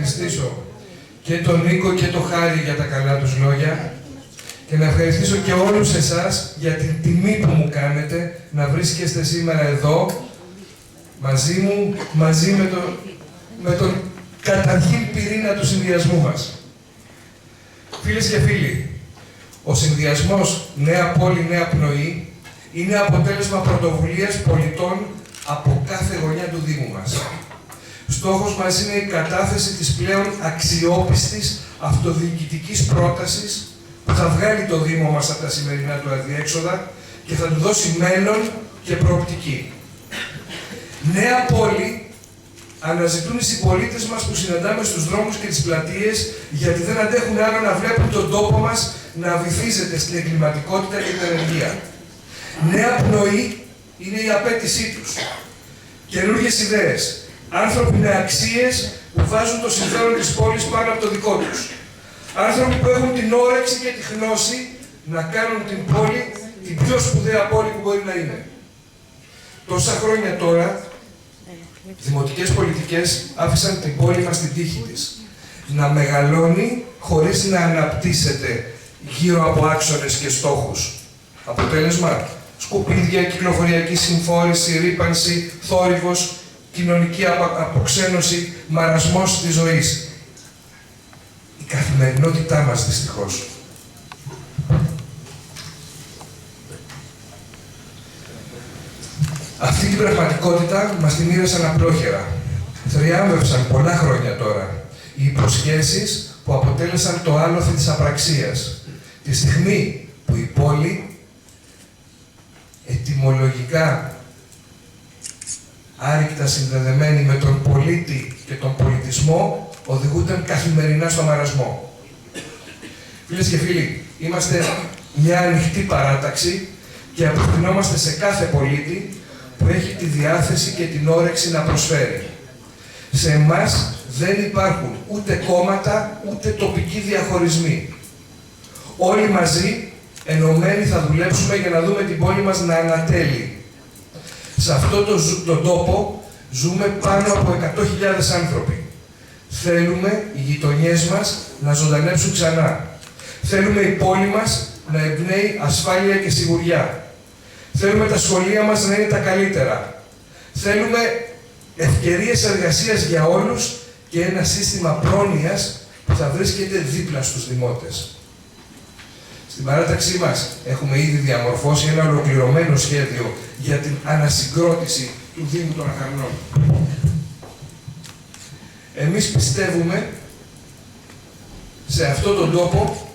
ευχαριστήσω και τον Νίκο και τον Χάρη για τα καλά τους λόγια και να ευχαριστήσω και όλους εσάς για την τιμή που μου κάνετε να βρίσκεστε σήμερα εδώ μαζί μου, μαζί με τον καταρχήν πυρήνα του συνδυασμού μας. Φίλες και φίλοι, ο συνδυασμός Νέα Πόλη, Νέα Πνοή είναι αποτέλεσμα πρωτοβουλίας πολιτών από κάθε γωνιά του Δήμου μας. Στόχος μας είναι η κατάθεση της πλέον αξιόπιστης αυτοδιοικητικής πρότασης που θα βγάλει το Δήμο μας από τα σημερινά του αδιέξοδα και θα του δώσει μέλλον και προοπτική. Νέα Πόλη αναζητούν οι συμπολίτες μας που συναντάμε στους δρόμους και τις πλατείες γιατί δεν αντέχουν άλλο να βλέπουν τον τόπο μας να βυθίζεται στην εγκληματικότητα και την ανεργία. Νέα Πνοή είναι η απέτησή τους. Καινούργιες ιδέες. Άνθρωποι με αξίες που βάζουν το συμφέρον της πόλης πάνω από το δικό τους. Άνθρωποι που έχουν την όρεξη και τη γνώση να κάνουν την πόλη την πιο σπουδαία πόλη που μπορεί να είναι. Τόσα χρόνια τώρα, δημοτικές πολιτικές άφησαν την πόλη μας στην τύχη της. Να μεγαλώνει χωρίς να αναπτύσσεται γύρω από άξονες και στόχους. Αποτέλεσμα, σκουπίδια, κυκλοφοριακή συμφόρηση, ρύπανση, θόρυβος, κοινωνική αποξένωση, μαρασμός της ζωής. Η καθημερινότητά μας, δυστυχώς. Αυτή την πραγματικότητα μας τη μοίρασαν απλόχερα. Θριάμβευσαν πολλά χρόνια τώρα οι υποσχέσεις που αποτέλεσαν το άλοθη της απραξίας. Τη στιγμή που η πόλη ετυμολογικά άρρηκτα συνδεδεμένη με τον πολίτη και τον πολιτισμό, οδηγούνταν καθημερινά στο μαρασμό. Φίλες και φίλοι, είμαστε μια ανοιχτή παράταξη και απευθυνόμαστε σε κάθε πολίτη που έχει τη διάθεση και την όρεξη να προσφέρει. Σε εμάς δεν υπάρχουν ούτε κόμματα, ούτε τοπικοί διαχωρισμοί. Όλοι μαζί, ενωμένοι, θα δουλέψουμε για να δούμε την πόλη μας να ανατέλει. Σε αυτό τον τόπο ζούμε πάνω από 100.000 άνθρωποι. Θέλουμε οι γειτονιές μας να ζωντανέψουν ξανά. Θέλουμε η πόλη μας να εμπνέει ασφάλεια και σιγουριά. Θέλουμε τα σχολεία μας να είναι τα καλύτερα. Θέλουμε ευκαιρίες εργασίας για όλους και ένα σύστημα πρόνοιας που θα βρίσκεται δίπλα στους δημότες. Στην παράταξή μας έχουμε ήδη διαμορφώσει ένα ολοκληρωμένο σχέδιο για την ανασυγκρότηση του Δήμου των Αχαρνών. Εμείς πιστεύουμε σε αυτόν τον τόπο,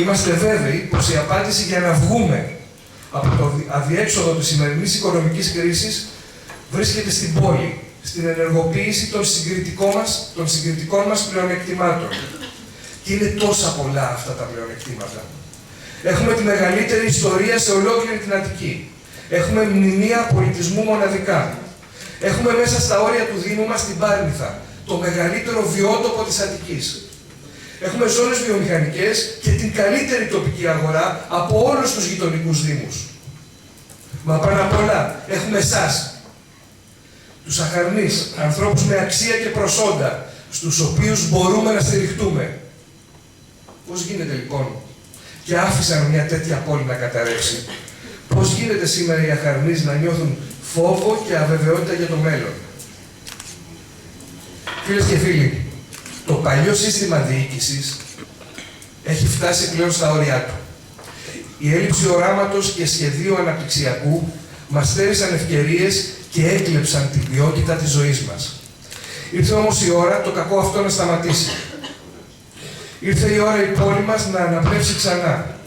είμαστε βέβαιοι πως η απάντηση για να βγούμε από το αδιέξοδο της σημερινής οικονομικής κρίσης βρίσκεται στην πόλη, στην ενεργοποίηση των συγκριτικών μας πλεονεκτημάτων. Και είναι τόσα πολλά αυτά τα πλεονεκτήματα. Έχουμε τη μεγαλύτερη ιστορία σε ολόκληρη την Αττική. Έχουμε μνημεία πολιτισμού μοναδικά. Έχουμε μέσα στα όρια του Δήμου μας την Πάρνηθα, το μεγαλύτερο βιότοπο της Αττικής. Έχουμε ζώνες βιομηχανικές και την καλύτερη τοπική αγορά από όλους τους γειτονικούς δήμους. Μα πάνω απ' όλα έχουμε εσάς, τους Αχαρνείς, ανθρώπους με αξία και προσόντα, στους οποίους μπορούμε να στηριχτούμε. Πώς γίνεται λοιπόν και άφησαν μια τέτοια πόλη να καταρρεύσει? Πώς γίνεται σήμερα οι Αχαρνείς να νιώθουν φόβο και αβεβαιότητα για το μέλλον? Φίλες και φίλοι, το παλιό σύστημα διοίκησης έχει φτάσει πλέον στα όρια του. Η έλλειψη οράματος και σχεδίου αναπτυξιακού μας στέρισαν ευκαιρίες και έκλεψαν την ποιότητα της ζωής μας. Ήρθε όμως η ώρα το κακό αυτό να σταματήσει. Ήρθε η ώρα η πόλη μας να αναπνεύσει ξανά,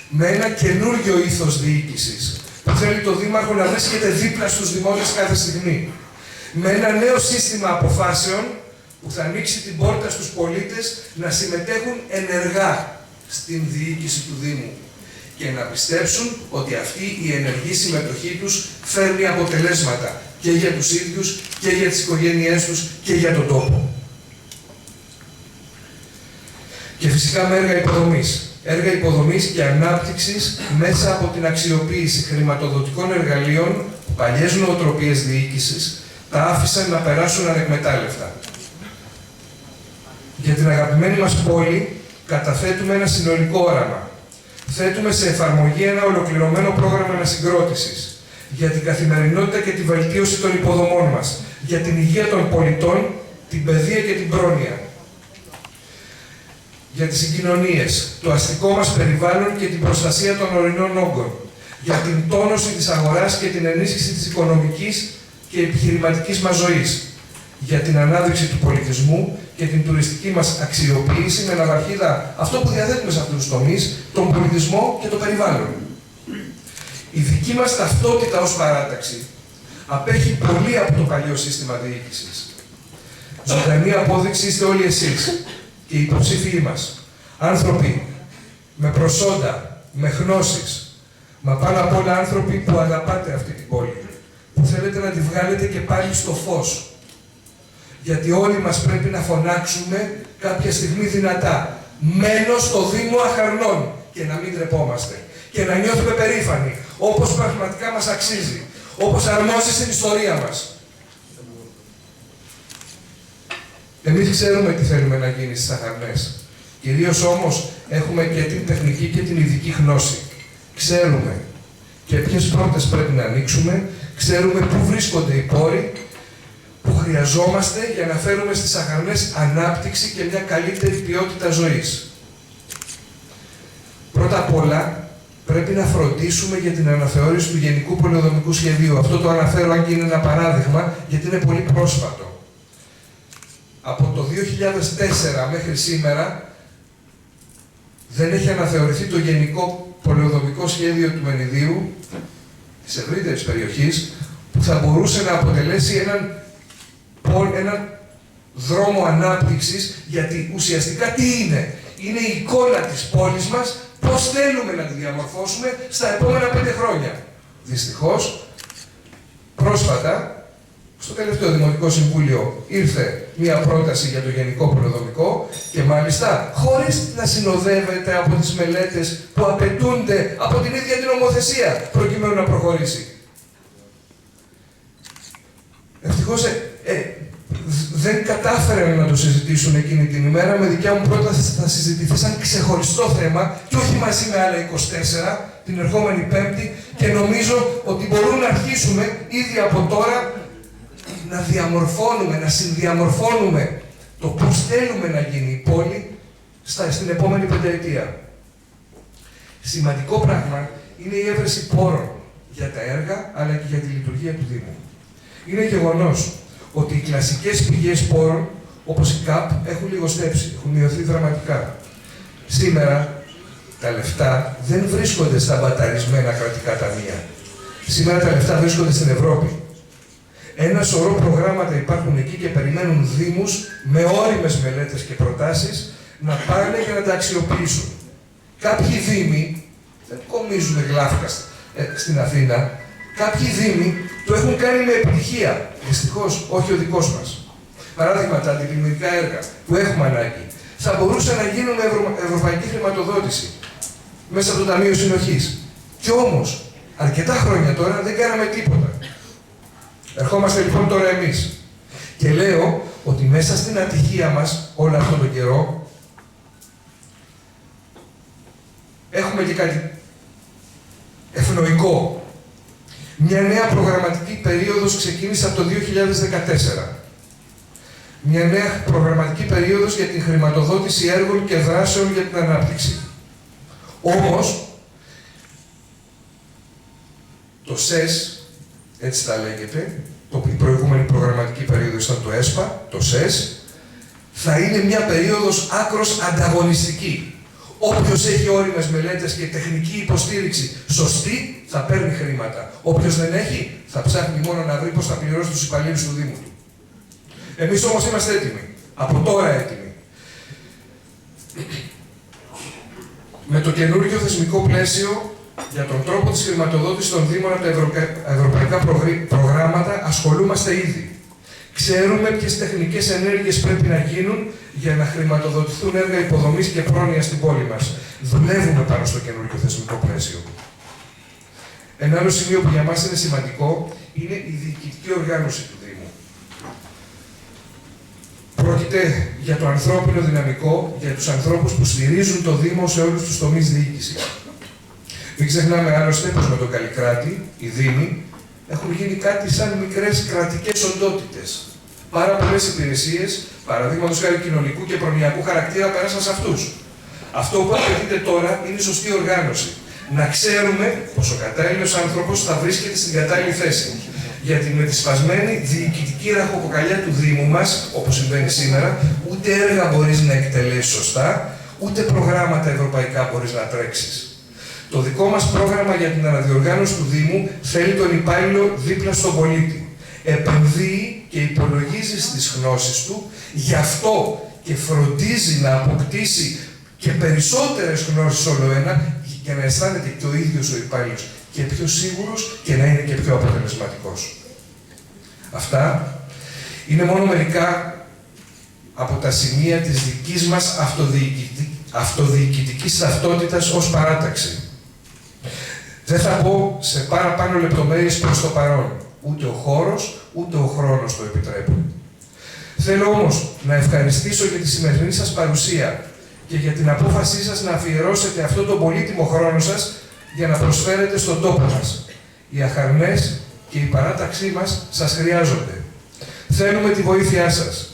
με ένα καινούργιο ήθος διοίκησης, που θέλει το Δήμαρχο να βρίσκεται δίπλα στους δημότες κάθε στιγμή. Με ένα νέο σύστημα αποφάσεων που θα ανοίξει την πόρτα στους πολίτες να συμμετέχουν ενεργά στην διοίκηση του Δήμου και να πιστέψουν ότι αυτή η ενεργή συμμετοχή τους φέρνει αποτελέσματα και για τους ίδιους και για τις οικογένειές τους και για τον τόπο. Και φυσικά με έργα υποδομής. Έργα υποδομής και ανάπτυξης μέσα από την αξιοποίηση χρηματοδοτικών εργαλείων, παλιές νοοτροπίες διοίκησης, τα άφησαν να περάσουν ανεκμετάλλευτα. Για την αγαπημένη μας πόλη καταθέτουμε ένα συνολικό όραμα. Θέτουμε σε εφαρμογή ένα ολοκληρωμένο πρόγραμμα ανασυγκρότησης για την καθημερινότητα και τη βελτίωση των υποδομών μας, για την υγεία των πολιτών, την παιδεία και την πρόνοια, για τις συγκοινωνίες, το αστικό μας περιβάλλον και την προστασία των ορεινών όγκων, για την τόνωση της αγοράς και την ενίσχυση της οικονομικής και επιχειρηματικής μας ζωής, για την ανάδειξη του πολιτισμού και την τουριστική μας αξιοποίηση με ναυαρχίδα αυτό που διαθέτουμε σε αυτούς τους τομείς, τον πολιτισμό και το περιβάλλον. Η δική μας ταυτότητα ως παράταξη απέχει πολύ από το παλιό σύστημα διοίκησης. Ζωντανή απόδειξη είστε όλοι εσείς και οι υποψήφιοι μας. Άνθρωποι με προσόντα, με γνώσεις, μα πάνω απ' όλα άνθρωποι που αγαπάτε αυτή την πόλη, που θέλετε να τη βγάλετε και πάλι στο φως. Γιατί όλοι μας πρέπει να φωνάξουμε κάποια στιγμή δυνατά. Μένω στο Δήμο Αχαρνών και να μην τρεπόμαστε. Και να νιώθουμε περήφανοι, όπως πραγματικά μας αξίζει, όπως αρμόζει στην ιστορία μας. Εμείς ξέρουμε τι θέλουμε να γίνει στις Αχαρνές. Κυρίως όμως έχουμε και την τεχνική και την ειδική γνώση. Ξέρουμε και ποιες πόρτες πρέπει να ανοίξουμε, ξέρουμε πού βρίσκονται οι πόροι που χρειαζόμαστε για να φέρουμε στις Αχαρνές ανάπτυξη και μια καλύτερη ποιότητα ζωής. Πρώτα απ' όλα, πρέπει να φροντίσουμε για την αναθεώρηση του Γενικού Πολεοδομικού Σχεδίου. Αυτό το αναφέρω αν και είναι ένα παράδειγμα, γιατί είναι πολύ πρόσφατο. Από το 2004 μέχρι σήμερα δεν έχει αναθεωρηθεί το Γενικό Πολεοδομικό Σχέδιο του Μενιδίου, της ευρύτερης περιοχής, που θα μπορούσε να αποτελέσει έναν δρόμο ανάπτυξης, γιατί ουσιαστικά τι είναι? Είναι η εικόνα της πόλης μας, πώς θέλουμε να τη διαμορφώσουμε στα επόμενα 5 χρόνια. Δυστυχώς, πρόσφατα, στο τελευταίο Δημοτικό Συμβούλιο ήρθε μία πρόταση για το Γενικό Πολεοδομικό και μάλιστα χωρίς να συνοδεύεται από τις μελέτες που απαιτούνται από την ίδια την νομοθεσία προκειμένου να προχωρήσει. Ευτυχώς δεν κατάφεραν να το συζητήσουν εκείνη την ημέρα. Με δικιά μου πρόταση θα συζητηθεί σαν ξεχωριστό θέμα και όχι μαζί με άλλα 24 την ερχόμενη Πέμπτη και νομίζω ότι μπορούμε να αρχίσουμε ήδη από τώρα να διαμορφώνουμε, να συνδιαμορφώνουμε το πώς θέλουμε να γίνει η πόλη στην επόμενη πενταετία. Σημαντικό πράγμα είναι η έβρεση πόρων για τα έργα αλλά και για τη λειτουργία του Δήμου. Είναι γεγονός ότι οι κλασικές πηγές πόρων, όπως η ΚΑΠ, έχουν λιγοστέψει, έχουν μειωθεί δραματικά. Σήμερα, τα λεφτά δεν βρίσκονται στα μπαταρισμένα κρατικά ταμεία. Σήμερα τα λεφτά βρίσκονται στην Ευρώπη. Ένα σωρό προγράμματα υπάρχουν εκεί και περιμένουν δήμους με όριμες μελέτες και προτάσεις να πάνε και να τα αξιοποιήσουν. Κάποιοι δήμοι, δεν κομίζουν γλάφκα στην Αθήνα, κάποιοι δήμοι το έχουν κάνει με επιτυχία. Δυστυχώς, όχι ο δικός μας. Παράδειγμα, τα αντιπλημμυρικά έργα που έχουμε ανάγκη θα μπορούσαν να γίνουν με ευρωπαϊκή χρηματοδότηση μέσα από το Ταμείο Συνοχής. Κι όμως, αρκετά χρόνια τώρα δεν κάναμε τίποτα. Ερχόμαστε λοιπόν τώρα εμείς. Και λέω ότι μέσα στην ατυχία μας όλο αυτόν τον καιρό έχουμε και κάτι ευνοϊκό. Μια νέα προγραμματική περίοδος ξεκίνησε από το 2014. Μια νέα προγραμματική περίοδος για την χρηματοδότηση έργων και δράσεων για την ανάπτυξη. Όμως, το ΣΕΣ, έτσι τα λέγεται, η προηγούμενη προγραμματική περίοδος ήταν το ΕΣΠΑ, το ΣΕΣ, θα είναι μια περίοδος άκρως ανταγωνιστική. Όποιος έχει όριμες μελέτες και τεχνική υποστήριξη σωστή, θα παίρνει χρήματα. Όποιος δεν έχει, θα ψάχνει μόνο να βρει πώς θα πληρώσει τους υπαλλήλους του Δήμου του. Εμείς όμως είμαστε έτοιμοι. Από τώρα έτοιμοι. Με το καινούργιο θεσμικό πλαίσιο για τον τρόπο της χρηματοδότησης των Δήμων από τα ευρωπαϊκά προγράμματα ασχολούμαστε ήδη. Ξέρουμε ποιες τεχνικές ενέργειες πρέπει να γίνουν για να χρηματοδοτηθούν έργα υποδομής και πρόνοιας στην πόλη μας. Δουλεύουμε πάνω στο καινούργιο θεσμικό πλαίσιο. Ένα άλλο σημείο που για μας είναι σημαντικό είναι η διοικητική οργάνωση του Δήμου. Πρόκειται για το ανθρώπινο δυναμικό, για τους ανθρώπους που στηρίζουν το Δήμο σε όλους τους τομείς διοίκησης. Μην ξεχνάμε άλλωστε πως με τον Καλλικράτη, οι Δήμοι, έχουν γίνει κάτι σαν μικρές κρατικές οντότητες. Πάρα πολλές υπηρεσίες, παραδείγματος χάρη κοινωνικού και προνοιακού χαρακτήρα, πέρασαν σε αυτούς. Αυτό που απαιτείται τώρα είναι η σωστή οργάνωση. Να ξέρουμε πως ο κατάλληλος άνθρωπος θα βρίσκεται στην κατάλληλη θέση. Γιατί με τη σπασμένη διοικητική ραχοκοκαλιά του Δήμου μας, όπως συμβαίνει σήμερα, ούτε έργα μπορείς να εκτελέσεις σωστά, ούτε προγράμματα ευρωπαϊκά μπορείς να τρέξεις. Το δικό μας πρόγραμμα για την αναδιοργάνωση του Δήμου θέλει τον υπάλληλο δίπλα στον πολίτη. Επενδύει και υπολογίζει στις γνώσεις του, γι' αυτό και φροντίζει να αποκτήσει και περισσότερες γνώσεις όλο ένα, για να αισθάνεται και ο ίδιος ο υπάλληλος και πιο σίγουρος και να είναι και πιο αποτελεσματικός. Αυτά είναι μόνο μερικά από τα σημεία της δικής μας αυτοδιοικητικής ταυτότητας ως παράταξη. Δεν θα μπω σε παραπάνω λεπτομέρειες προς το παρόν. Ούτε ο χώρος, ούτε ο χρόνος το επιτρέπουν. Θέλω όμως να ευχαριστήσω για τη σημερινή σας παρουσία και για την απόφασή σας να αφιερώσετε αυτό τον πολύτιμο χρόνο σας για να προσφέρετε στον τόπο μας. Οι Αχαρνές και η παράταξή μας σας χρειάζονται. Θέλουμε τη βοήθειά σας.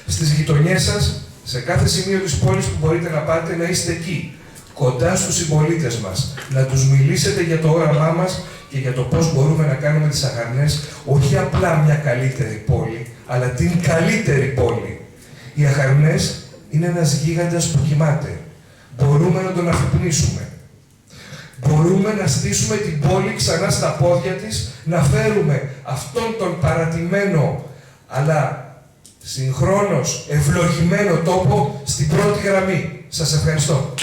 Στις γειτονιές σας, σε κάθε σημείο της πόλης που μπορείτε να πάτε, να είστε εκεί, κοντά στους συμπολίτες μας, να τους μιλήσετε για το όραμά μας και για το πώς μπορούμε να κάνουμε τις Αχαρνές όχι απλά μια καλύτερη πόλη, αλλά την καλύτερη πόλη. Οι Αχαρνές είναι ένας γίγαντας που κοιμάται. Μπορούμε να τον αφυπνίσουμε. Μπορούμε να στήσουμε την πόλη ξανά στα πόδια της, να φέρουμε αυτόν τον παρατημένο, αλλά συγχρόνως ευλογημένο τόπο στην πρώτη γραμμή. Σας ευχαριστώ.